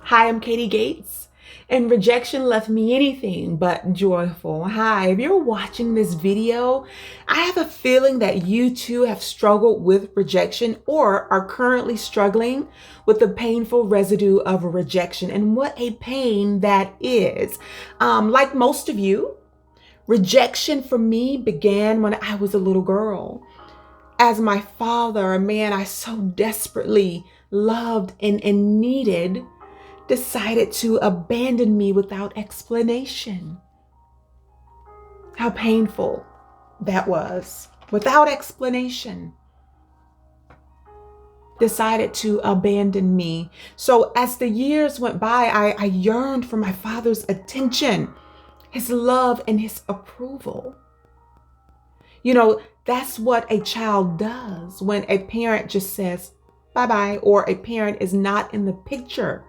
Hi, I'm Katie Gates, and rejection left me anything but joyful. Hi, if you're watching this video, I have a feeling that you too have struggled with rejection or are currently struggling with the painful residue of a rejection, and what a pain that is. Like most of you, rejection for me began when I was a little girl. As my father, a man I so desperately loved and needed, decided to abandon me without explanation. How painful that was. Without explanation, decided to abandon me. So as the years went by, I yearned for my father's attention, his love, and his approval. That's what a child does when a parent just says bye-bye or a parent is not in the picture.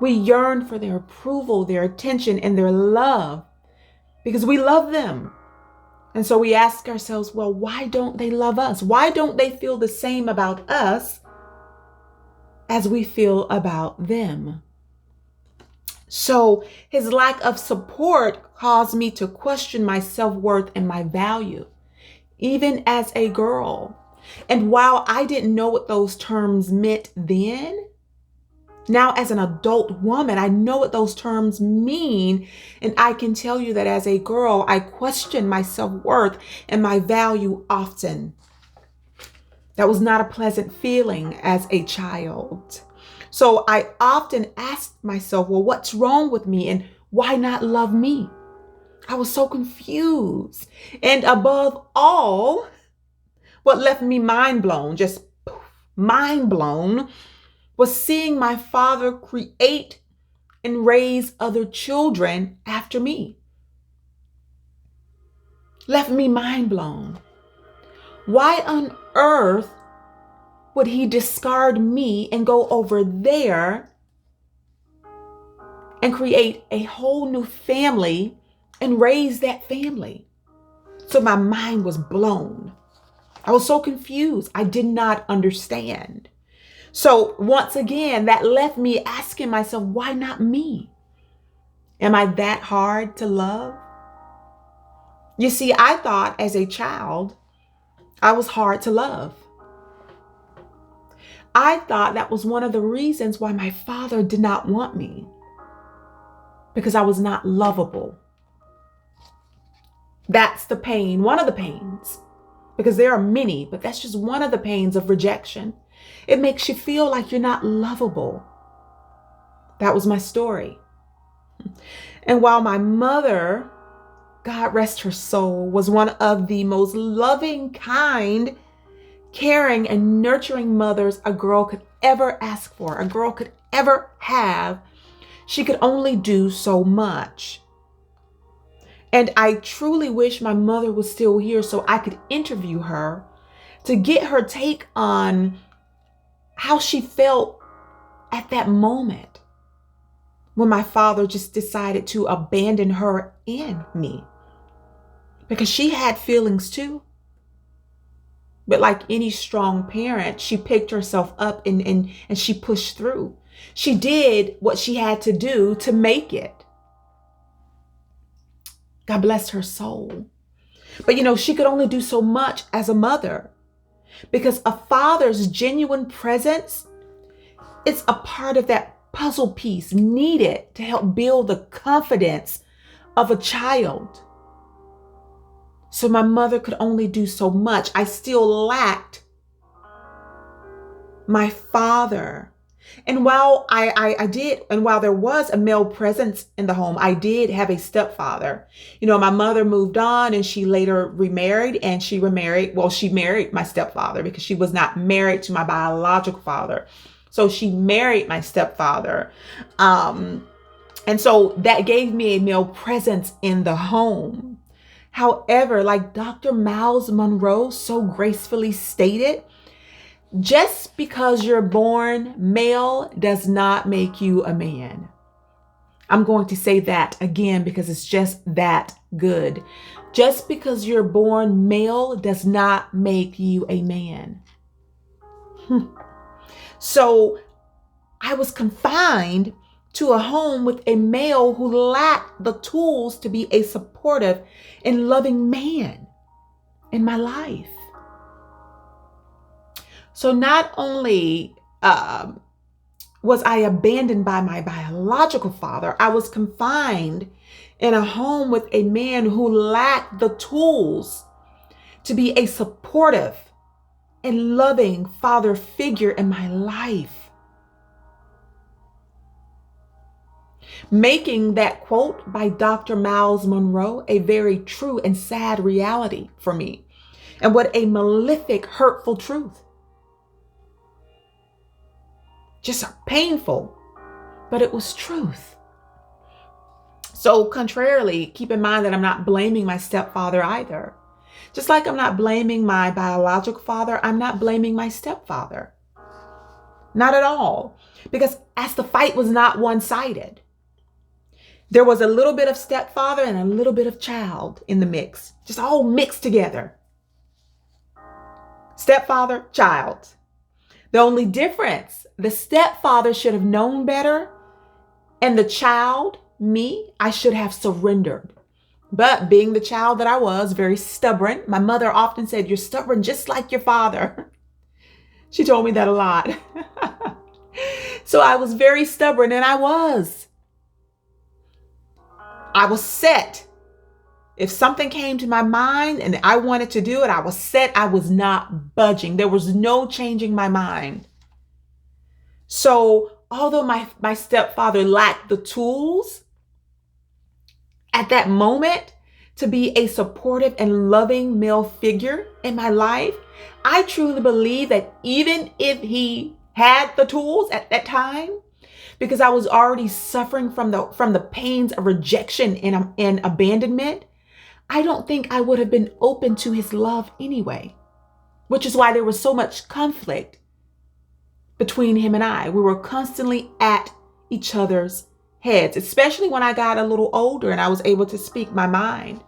We yearn for their approval, their attention, and their love because we love them. And so we ask ourselves, well, why don't they love us? Why don't they feel the same about us as we feel about them? So his lack of support caused me to question my self-worth and my value, even as a girl. And while I didn't know what those terms meant then, now, as an adult woman, I know what those terms mean. And I can tell you that as a girl, I questioned my self-worth and my value often. That was not a pleasant feeling as a child. So I often asked myself, well, what's wrong with me and why not love me? I was so confused. And above all, what left me mind blown, just mind blown, was seeing my father create and raise other children after me. Left me mind blown. Why on earth would he discard me and go over there and create a whole new family and raise that family? So my mind was blown. I was so confused. I did not understand. So once again, that left me asking myself, why not me? Am I that hard to love? You see, I thought as a child, I was hard to love. I thought that was one of the reasons why my father did not want me, because I was not lovable. That's the pain, one of the pains, because there are many, but that's just one of the pains of rejection. It makes you feel like you're not lovable. That was my story. And while my mother, God rest her soul, was one of the most loving, kind, caring, and nurturing mothers a girl could ever ask for, a girl could ever have, she could only do so much. And I truly wish my mother was still here so I could interview her to get her take on how she felt at that moment when my father just decided to abandon her and me. Because she had feelings too. But like any strong parent, she picked herself up and she pushed through. She did what she had to do to make it. God bless her soul. But she could only do so much as a mother, because a father's genuine presence is a part of that puzzle piece needed to help build the confidence of a child. So my mother could only do so much. I still lacked my father. And while while there was a male presence in the home, I did have a stepfather. My mother moved on and she later remarried, and she married my stepfather because she was not married to my biological father. So she married my stepfather. And so that gave me a male presence in the home. However, like Dr. Miles Monroe so gracefully stated, just because you're born male does not make you a man. I'm going to say that again because it's just that good. Just because you're born male does not make you a man. So I was confined to a home with a male who lacked the tools to be a supportive and loving man in my life. So not only was I abandoned by my biological father, I was confined in a home with a man who lacked the tools to be a supportive and loving father figure in my life. Making that quote by Dr. Miles Monroe a very true and sad reality for me. And what a malefic, hurtful truth. Just painful, but it was truth. So contrarily, keep in mind that I'm not blaming my stepfather either. Just like I'm not blaming my biological father, I'm not blaming my stepfather. Not at all. Because as the fight was not one-sided, there was a little bit of stepfather and a little bit of child in the mix, just all mixed together. Stepfather, child. The only difference, the stepfather should have known better, and the child, me, I should have surrendered. But being the child that I was, very stubborn, my mother often said, "You're stubborn just like your father." She told me that a lot. So I was very stubborn, and I was set. If something came to my mind and I wanted to do it, I was set. I was not budging. There was no changing my mind. So although my stepfather lacked the tools at that moment to be a supportive and loving male figure in my life, I truly believe that even if he had the tools at that time, because I was already suffering from the pains of rejection and abandonment, I don't think I would have been open to his love anyway, which is why there was so much conflict between him and I. We were constantly at each other's heads, especially when I got a little older and I was able to speak my mind.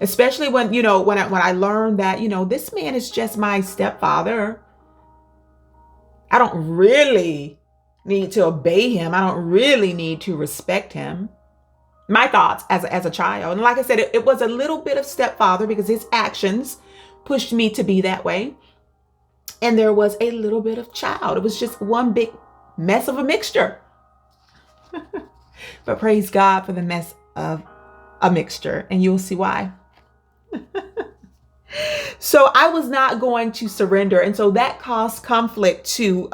Especially when I learned that, this man is just my stepfather. I don't really need to obey him. I don't really need to respect him. My thoughts as a child. And like I said, it was a little bit of stepfather because his actions pushed me to be that way. And there was a little bit of child. It was just one big mess of a mixture. But praise God for the mess of a mixture, and you'll see why. So I was not going to surrender. And so that caused conflict to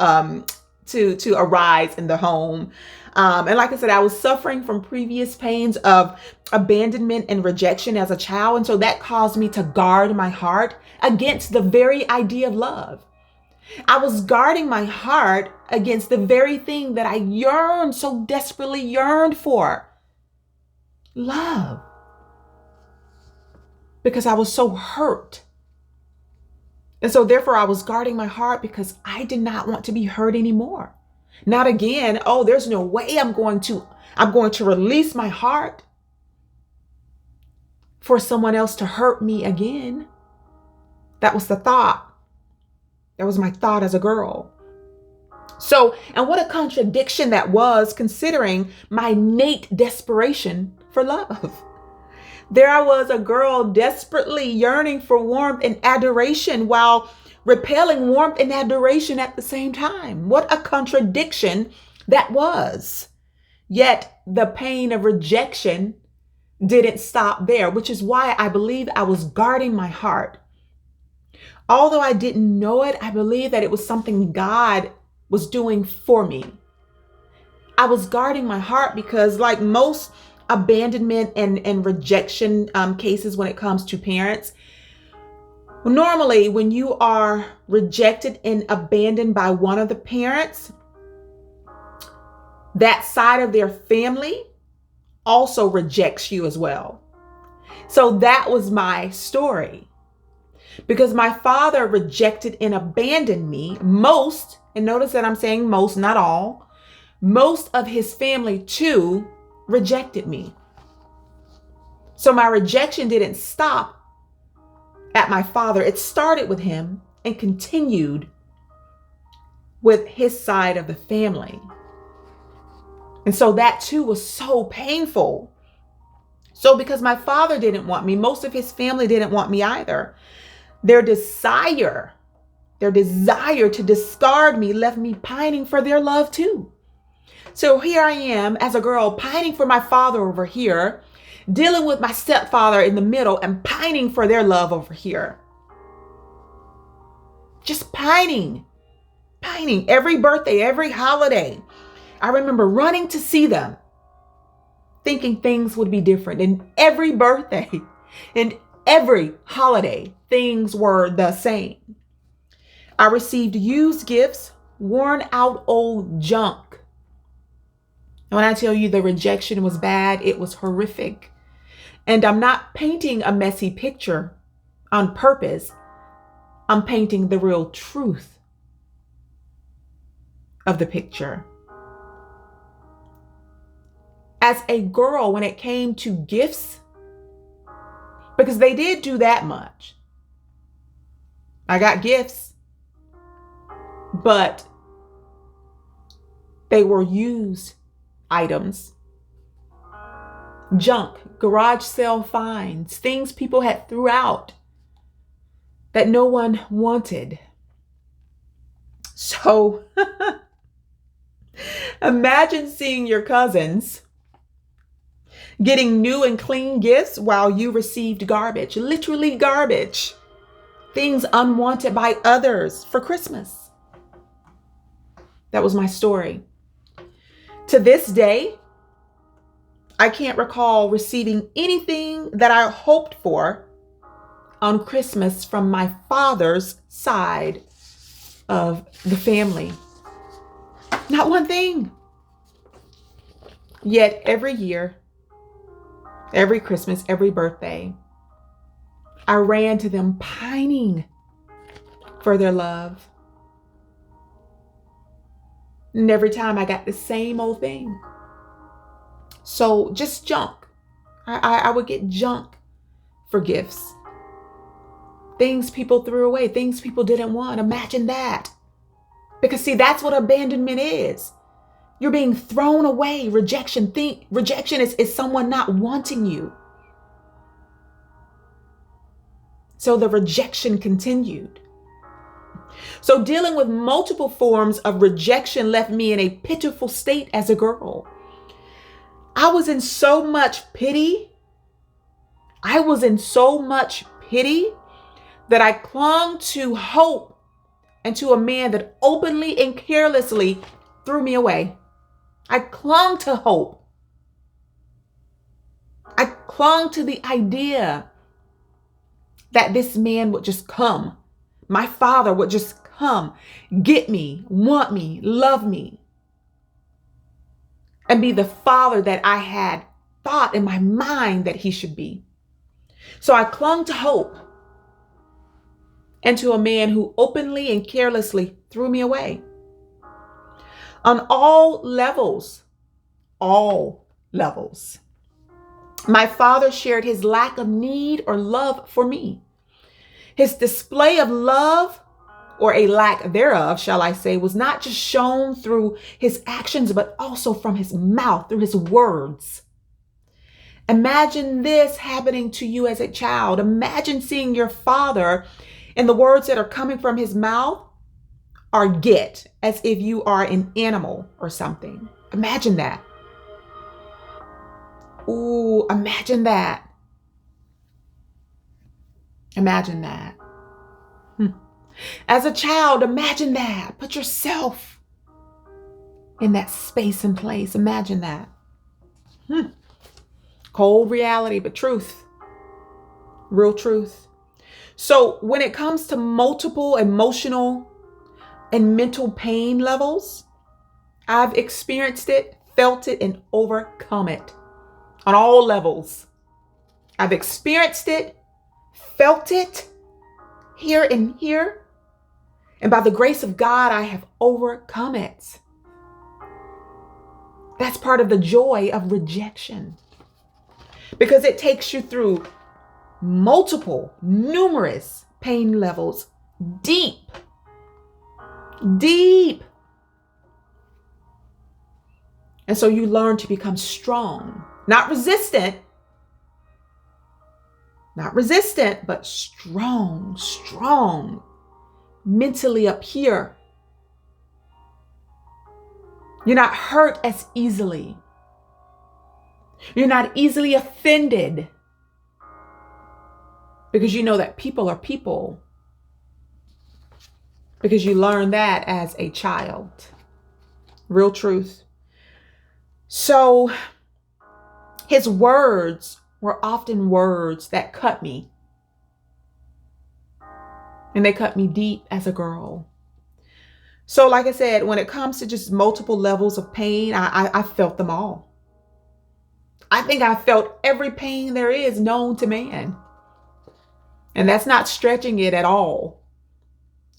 arise in the home. And like I said, I was suffering from previous pains of abandonment and rejection as a child. And so that caused me to guard my heart against the very idea of love. I was guarding my heart against the very thing that I so desperately yearned for. Love. Because I was so hurt. And so therefore I was guarding my heart because I did not want to be hurt anymore. Not again. Oh, there's no way I'm going to release my heart for someone else to hurt me again. That was the thought. That was my thought as a girl. So, and what a contradiction that was, considering my innate desperation for love. There I was, a girl desperately yearning for warmth and adoration while repelling warmth and adoration at the same time. What a contradiction that was. Yet the pain of rejection didn't stop there, which is why I believe I was guarding my heart. Although I didn't know it, I believe that it was something God was doing for me. I was guarding my heart because, like most abandonment and rejection cases when it comes to parents, normally when you are rejected and abandoned by one of the parents, that side of their family also rejects you as well. So that was my story. Because my father rejected and abandoned me, most, and notice that I'm saying most, not all, most of his family too rejected me. So my rejection didn't stop at my father. It started with him and continued with his side of the family. And so that too was so painful. So because my father didn't want me, most of his family didn't want me either. Their desire to discard me left me pining for their love too. So here I am as a girl pining for my father over here, dealing with my stepfather in the middle and pining for their love over here. Just pining every birthday, every holiday. I remember running to see them, thinking things would be different. And every birthday and every holiday, things were the same. I received used gifts, worn out old junk. And when I tell you the rejection was bad, it was horrific. And I'm not painting a messy picture on purpose. I'm painting the real truth of the picture. As a girl, when it came to gifts, because they did do that much, I got gifts, but they were used items, junk, garage sale finds, things people had threw out that no one wanted. So imagine seeing your cousins getting new and clean gifts while you received garbage, literally garbage, things unwanted by others for Christmas. That was my story. To this day, I can't recall receiving anything that I hoped for on Christmas from my father's side of the family. Not one thing. Yet every year, every Christmas, every birthday, I ran to them pining for their love. And every time I got the same old thing. So just junk. I would get junk for gifts. Things people threw away, things people didn't want. Imagine that. Because see, that's what abandonment is. You're being thrown away. Rejection is someone not wanting you. So the rejection continued. So dealing with multiple forms of rejection left me in a pitiful state as a girl. I was in so much pity. That I clung to hope and to a man that openly and carelessly threw me away. I clung to hope. I clung to the idea that this man would just come. My father would just come, get me, want me, love me, and be the father that I had thought in my mind that he should be. So I clung to hope and to a man who openly and carelessly threw me away. On all levels, my father shared his lack of need or love for me. His display of love, or a lack thereof, shall I say, was not just shown through his actions, but also from his mouth, through his words. Imagine this happening to you as a child. Imagine seeing your father and the words that are coming from his mouth are get, as if you are an animal or something. Imagine that. Ooh, imagine that. Imagine that. As a child, imagine that. Put yourself in that space and place. Imagine that. Cold reality, but truth. Real truth. So when it comes to multiple emotional and mental pain levels, I've experienced it, felt it, and overcome it on all levels. I've experienced it, felt it here and here. And by the grace of God, I have overcome it. That's part of the joy of rejection. Because it takes you through numerous pain levels, deep And so you learn to become strong, not resistant, but strong, mentally up here. You're not hurt as easily. You're not easily offended because you know that people are people, because you learned that as a child. Real truth. So his words were often words that cut me. And they cut me deep as a girl. So like I said, when it comes to just multiple levels of pain, I felt them all. I think I felt every pain there is known to man. And that's not stretching it at all.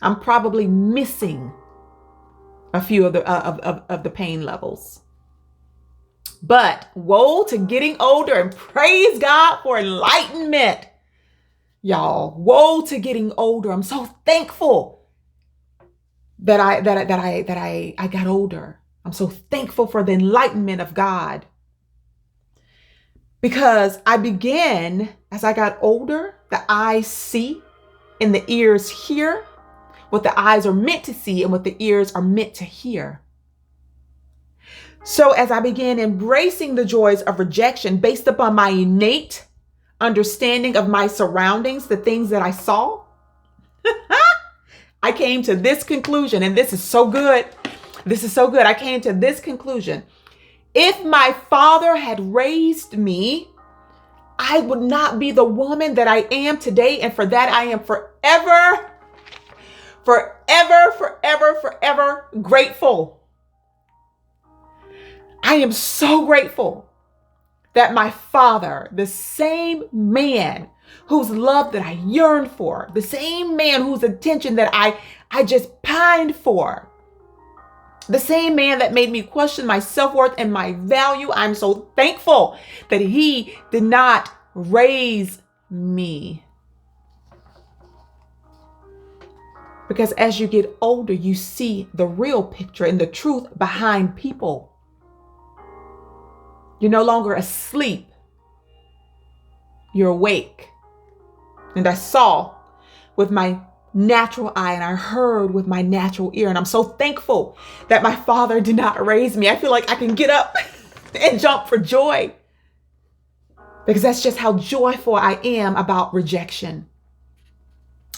I'm probably missing a few of the pain levels. But woe to getting older, and praise God for enlightenment. Y'all, woe to getting older. I'm so thankful that I got older. I'm so thankful for the enlightenment of God. Because I began, as I got older, the eyes see and the ears hear what the eyes are meant to see and what the ears are meant to hear. So as I began embracing the joys of rejection based upon my innate understanding of my surroundings, the things that I saw, I came to this conclusion, and this is so good. This is so good. I came to this conclusion. If my father had raised me, I would not be the woman that I am today. And for that, I am forever grateful. I am so grateful that my father, the same man whose love that I yearned for, the same man whose attention that I just pined for, the same man that made me question my self-worth and my value, I'm so thankful that he did not raise me. Because as you get older, you see the real picture and the truth behind people. You're no longer asleep. You're awake. And I saw with my natural eye and I heard with my natural ear. And I'm so thankful that my father did not raise me. I feel like I can get up and jump for joy. Because that's just how joyful I am about rejection.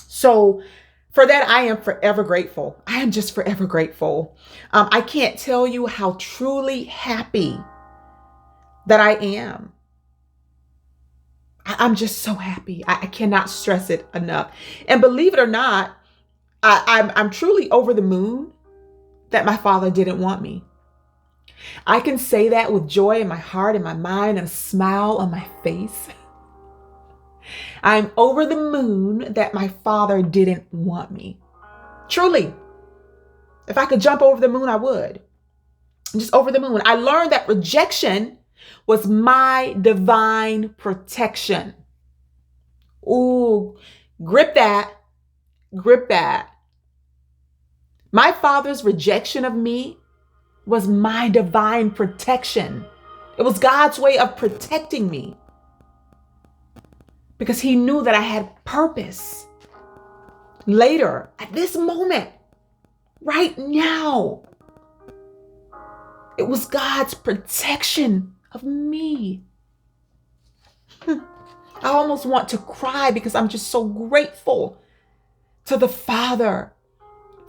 So for that, I am forever grateful. I am just forever grateful. I can't tell you how truly happy that I am. I'm just so happy. I cannot stress it enough. And believe it or not, I'm truly over the moon that my father didn't want me. I can say that with joy in my heart and my mind and a smile on my face. I'm over the moon that my father didn't want me. Truly. If I could jump over the moon, I would. Just over the moon. I learned that rejection was my divine protection. Ooh, grip that. Grip that. My father's rejection of me was my divine protection. It was God's way of protecting me. Because he knew that I had purpose. Later, at this moment, right now, it was God's protection of me. I almost want to cry because I'm just so grateful to the Father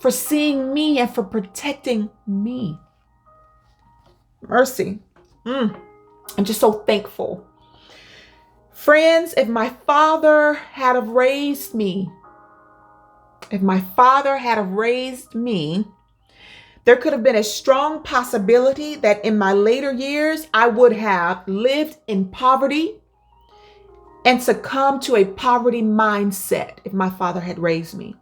for seeing me and for protecting me. Mercy. I'm just so thankful. Friends, if my father had have raised me, there could have been a strong possibility that in my later years, I would have lived in poverty and succumbed to a poverty mindset if my father had raised me.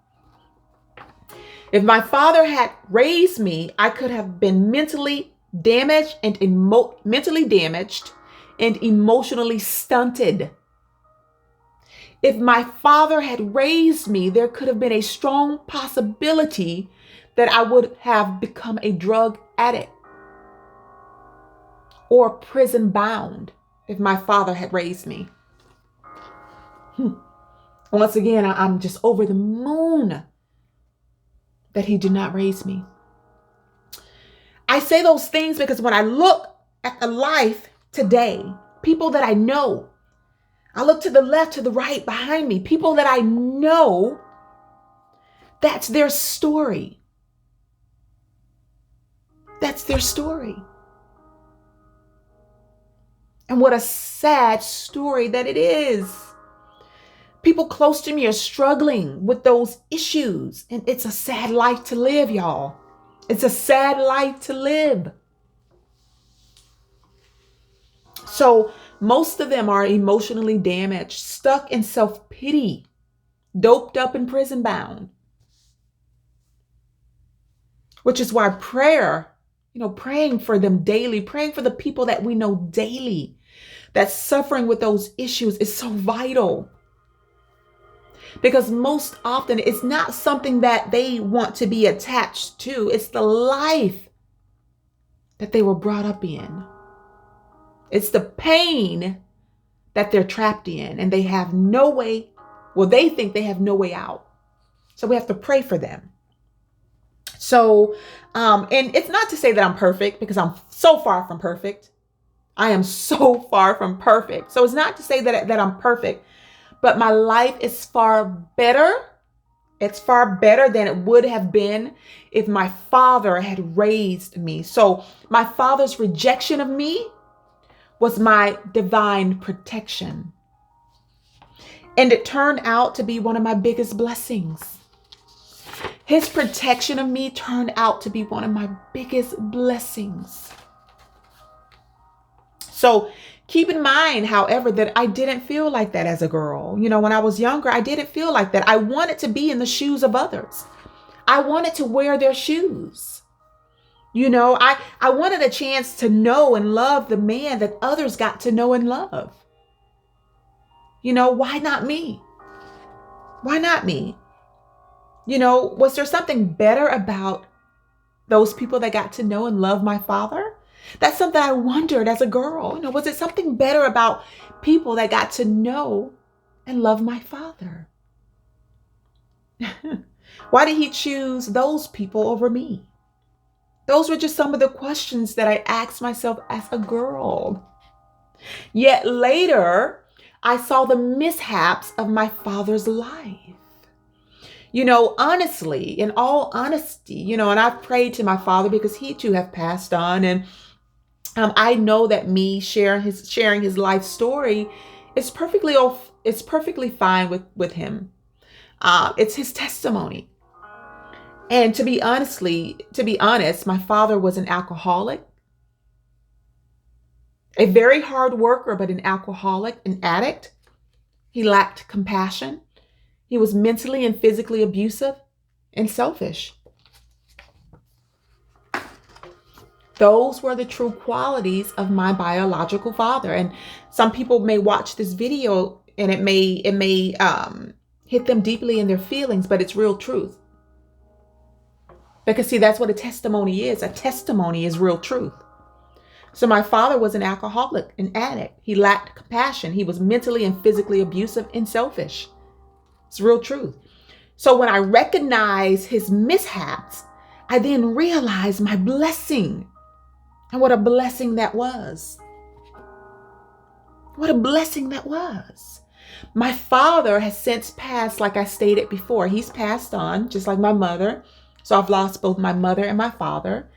If my father had raised me, I could have been mentally damaged and emotionally stunted. If my father had raised me, there could have been a strong possibility that I would have become a drug addict. or prison bound if my father had raised me. Once again, I'm just over the moon that he did not raise me. I say those things because when I look at the life today, people that I know, I look to the left, to the right, behind me, people that I know, that's their story. That's their story. And what a sad story that it is. People close to me are struggling with those issues. And it's a sad life to live, y'all. It's a sad life to live. So most of them are emotionally damaged, stuck in self-pity, doped up and prison bound. Which is why prayer, praying for them daily, praying for the people that we know daily that's suffering with those issues is so vital. Because most often it's not something that they want to be attached to. It's the life that they were brought up in. It's the pain that they're trapped in and they have no way, they think they have no way out. So we have to pray for them. So, and it's not to say that I'm perfect because I'm so far from perfect. I am so far from perfect. So it's not to say that I'm perfect. But my life is far better. It's far better than it would have been if my father had raised me. So my father's rejection of me was my divine protection. And it turned out to be one of my biggest blessings. His protection of me turned out to be one of my biggest blessings. So keep in mind, however, that I didn't feel like that as a girl. When I was younger, I didn't feel like that. I wanted to be in the shoes of others. I wanted to wear their shoes. I wanted a chance to know and love the man that others got to know and love. Why not me? Why not me? Was there something better about those people that got to know and love my father? That's something I wondered as a girl. Was it something better about people that got to know and love my father? Why did he choose those people over me? Those were just some of the questions that I asked myself as a girl. Yet later, I saw the mishaps of my father's life. Honestly, in all honesty, and I've prayed to my father because he too have passed on. And I know that me sharing his life story is perfectly fine with him. It's his testimony. And to be honest, my father was an alcoholic, a very hard worker, but an alcoholic, an addict. He lacked compassion. He was mentally and physically abusive and selfish. Those were the true qualities of my biological father. And some people may watch this video and it may hit them deeply in their feelings, but it's real truth. Because see, that's what a testimony is. A testimony is real truth. So my father was an alcoholic, an addict. He lacked compassion. He was mentally and physically abusive and selfish. It's real truth. So when I recognize his mishaps, I then realize my blessing. And what a blessing that was. What a blessing that was. My father has since passed, like I stated before. He's passed on, just like my mother. So I've lost both my mother and my father.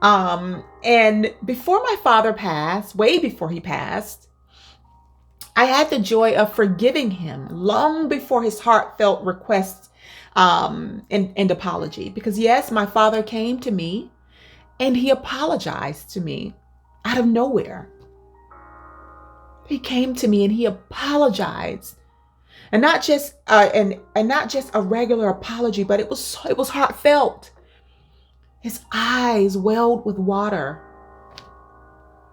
And before my father passed, way before he passed, I had the joy of forgiving him long before his heartfelt requests and apology. Because yes, my father came to me and he apologized to me out of nowhere. He came to me and he apologized. And not just not just a regular apology, but it was heartfelt. His eyes welled with water.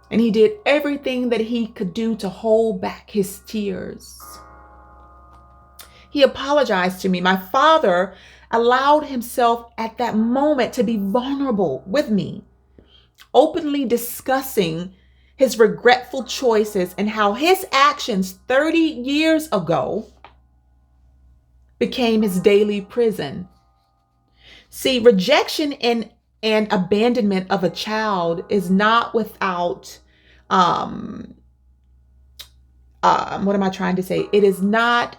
And he did everything that he could do to hold back his tears. He apologized to me. My father allowed himself at that moment to be vulnerable with me, openly discussing his regretful choices, and how his actions 30 years ago became his daily prison. See, rejection and abandonment of a child is not without, what am I trying to say? It is not,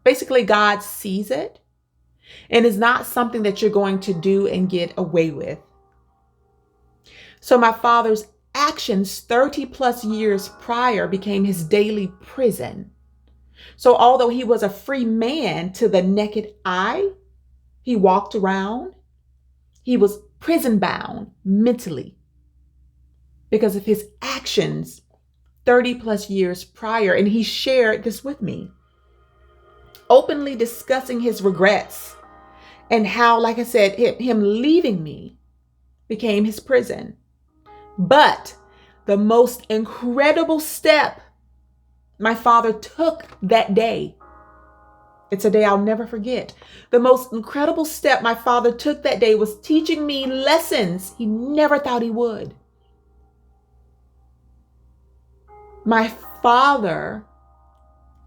basically God sees it, and is not something that you're going to do and get away with. So my father's actions 30 plus years prior became his daily prison. So although he was a free man to the naked eye, he walked around, he was prison bound mentally because of his actions 30 plus years prior. And he shared this with me, openly discussing his regrets and how, like I said, him leaving me became his prison. But the most incredible step my father took that day, it's a day I'll never forget. The most incredible step my father took that day was teaching me lessons he never thought he would. My father,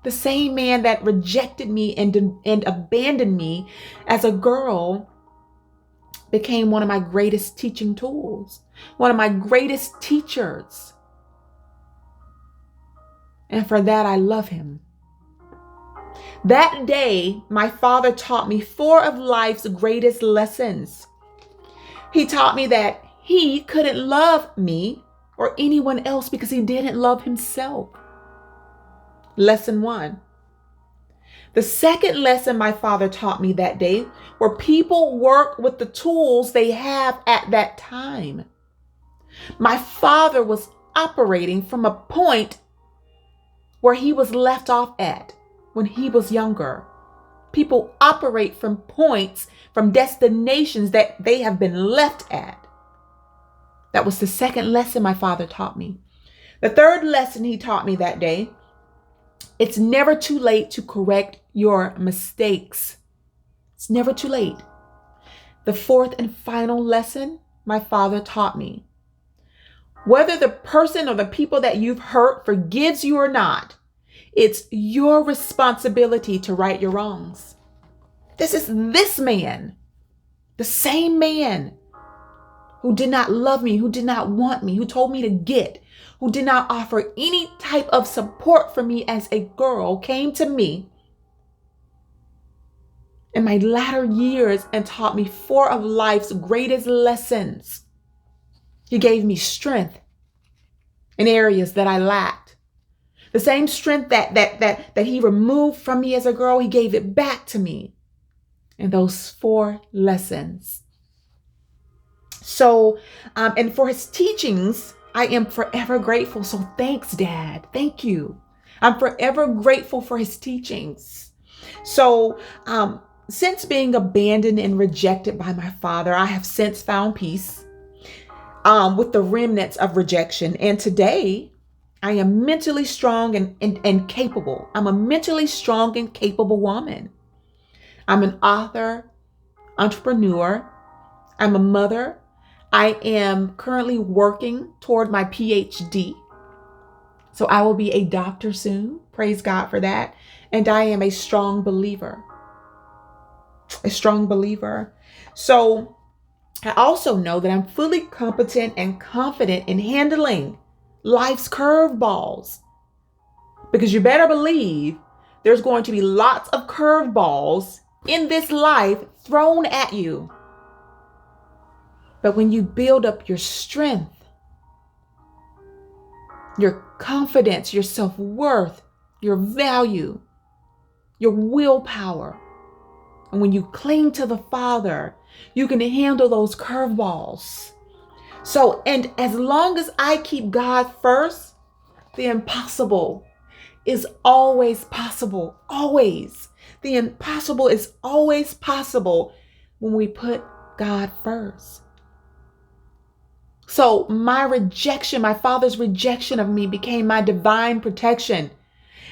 the same man that rejected me and abandoned me as a girl, became one of my greatest teaching tools, one of my greatest teachers. And for that, I love him. That day, my father taught me 4 of life's greatest lessons. He taught me that he couldn't love me or anyone else because he didn't love himself. Lesson 1. The second lesson my father taught me that day were people work with the tools they have at that time. My father was operating from a point where he was left off at when he was younger. People operate from points, from destinations that they have been left at. That was the second lesson my father taught me. The third lesson he taught me that day: it's never too late to correct your mistakes. It's never too late. The fourth and final lesson my father taught me: whether the person or the people that you've hurt forgives you or not, it's your responsibility to right your wrongs. This is this man, the same man who did not love me, who did not want me, who told me to get, who did not offer any type of support for me as a girl, came to me in my latter years and taught me 4 of life's greatest lessons. He gave me strength in areas that I lacked. The same strength that he removed from me as a girl, he gave it back to me in those 4 lessons. So, and for his teachings, I am forever grateful. So thanks, Dad. Thank you. I'm forever grateful for his teachings. So, since being abandoned and rejected by my father, I have since found peace with the remnants of rejection. And today, I am mentally strong and capable. I'm a mentally strong and capable woman. I'm an author, entrepreneur. I'm a mother. I am currently working toward my PhD. So I will be a doctor soon. Praise God for that. And I am a strong believer. A strong believer. So I also know that I'm fully competent and confident in handling life's curveballs. Because you better believe there's going to be lots of curveballs in this life thrown at you. But when you build up your strength, your confidence, your self-worth, your value, your willpower, and when you cling to the Father, you can handle those curveballs. So, and as long as I keep God first, the impossible is always possible. Always. The impossible is always possible when we put God first. So my rejection, my father's rejection of me became my divine protection.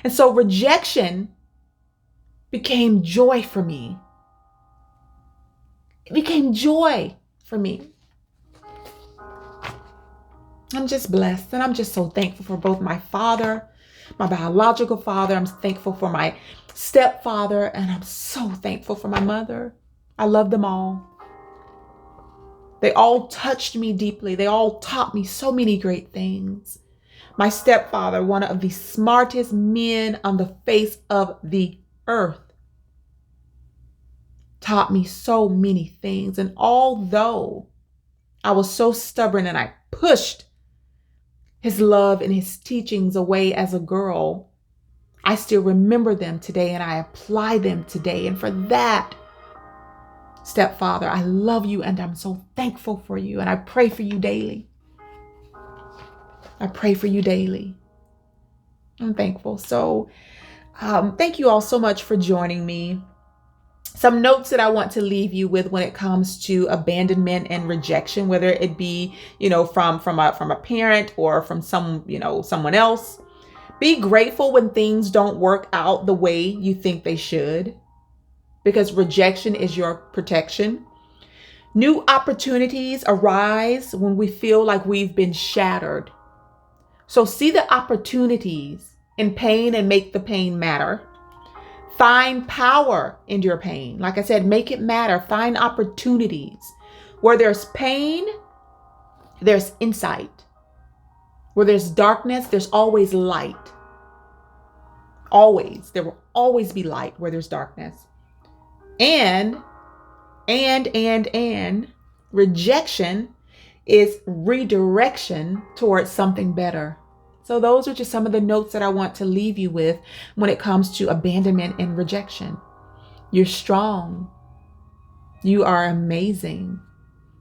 And so rejection became joy for me. It became joy for me. I'm just blessed, and I'm just so thankful for both my father, my biological father. I'm thankful for my stepfather, and I'm so thankful for my mother. I love them all. They all touched me deeply. They all taught me so many great things. My stepfather, one of the smartest men on the face of the earth, taught me so many things. And although I was so stubborn and I pushed his love and his teachings away as a girl, I still remember them today and I apply them today. And for that, stepfather, I love you and I'm so thankful for you. And I pray for you daily. I pray for you daily. I'm thankful. So thank you all so much for joining me. Some notes that I want to leave you with when it comes to abandonment and rejection, whether it be, from a parent or from someone else. Be grateful when things don't work out the way you think they should, because rejection is your protection. New opportunities arise when we feel like we've been shattered. So see the opportunities in pain and make the pain matter. Find power in your pain. Like I said, make it matter. Find opportunities. Where there's pain, there's insight. Where there's darkness, there's always light. Always. There will always be light where there's darkness. And rejection is redirection towards something better. So those are just some of the notes that I want to leave you with when it comes to abandonment and rejection. You're strong. You are amazing.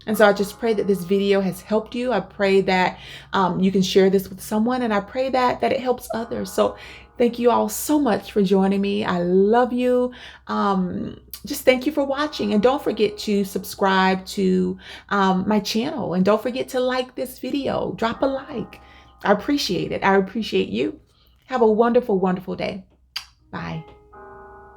And so I just pray that this video has helped you. I pray that you can share this with someone, and I pray that it helps others. So thank you all so much for joining me. I love you. Just thank you for watching, and don't forget to subscribe to my channel, and don't forget to like this video. Drop a like. I appreciate it. I appreciate you. Have a wonderful, wonderful day. Bye.